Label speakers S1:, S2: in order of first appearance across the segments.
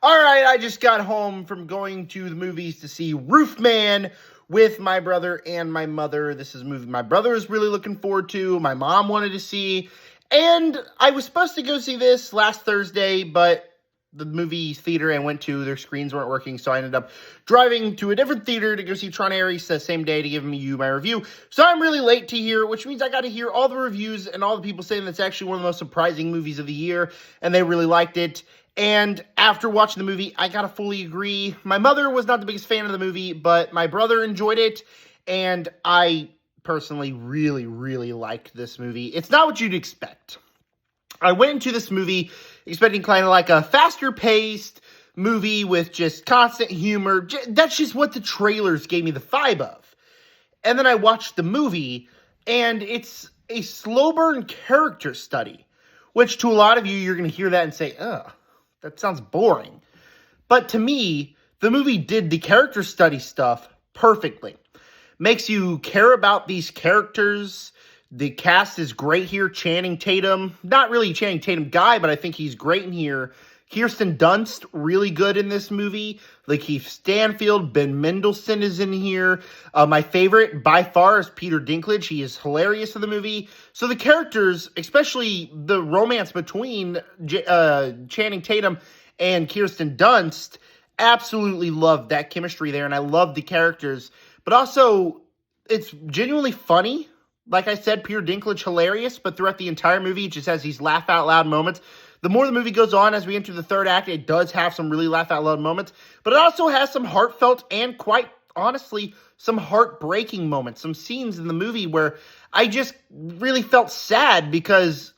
S1: All right, I just got home from going to the movies to see Roofman with my brother and my mother. This is a movie my brother is really looking forward to. My mom wanted to see. And I was supposed to go see this last Thursday, but the movie theater I went to, their screens weren't working, so I ended up driving to a different theater to go see Tron Ares the same day to give you my review. So I'm really late to hear, which means I got to hear all the reviews and all the people saying that's actually one of the most surprising movies of the year, and they really liked it. And after watching the movie, I gotta fully agree. My mother was not the biggest fan of the movie, but my brother enjoyed it, and I personally really liked this movie. It's not what you'd expect. I went into this movie expecting kind of like a faster-paced movie with just constant humor. That's just what the trailers gave me the vibe of. And then I watched the movie, and it's a slow-burn character study, which to a lot of you, you're going to hear that and say, ugh, that sounds boring. But to me, the movie did the character study stuff perfectly. Makes you care about these characters. The cast is great here. Channing Tatum, not really a Channing Tatum guy, but I think he's great in here. Kirsten Dunst, really good in this movie. Lakeith Stanfield, Ben Mendelsohn is in here. My favorite, by far, is Peter Dinklage. He is hilarious in the movie. So the characters, especially the romance between Channing Tatum and Kirsten Dunst, absolutely love that chemistry there, and I love the characters. But also, it's genuinely funny. Like I said, Peter Dinklage, hilarious, but throughout the entire movie, it just has these laugh-out-loud moments. The more the movie goes on, as we enter the third act, it does have some really laugh-out-loud moments, but it also has some heartfelt and, quite honestly, some heartbreaking moments, some scenes in the movie where I just really felt sad because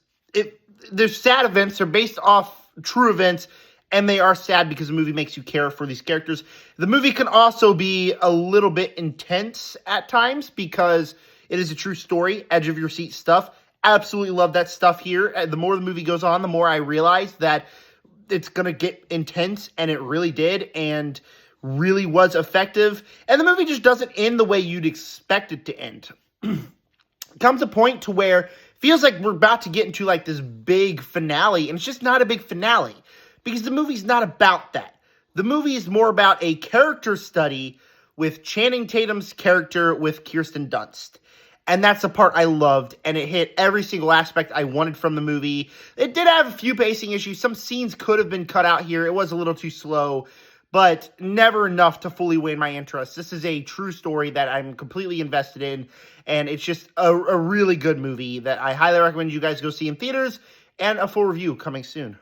S1: their sad events are based off true events, and they are sad because the movie makes you care for these characters. The movie can also be a little bit intense at times because it is a true story, edge of your seat stuff. Absolutely love that stuff here. The more the movie goes on, the more I realize that it's going to get intense, and it really did, and really was effective. And the movie just doesn't end the way you'd expect it to end. Comes a point to where it feels like we're about to get into like this big finale, and it's just not a big finale because the movie's not about that. The movie is more about a character study with Channing Tatum's character with Kirsten Dunst. And that's the part I loved, and it hit every single aspect I wanted from the movie. It did have a few pacing issues. Some scenes could have been cut out here. It was a little too slow, but never enough to fully win my interest. This is a true story that I'm completely invested in, and it's just a really good movie that I highly recommend you guys go see in theaters, and a full review coming soon.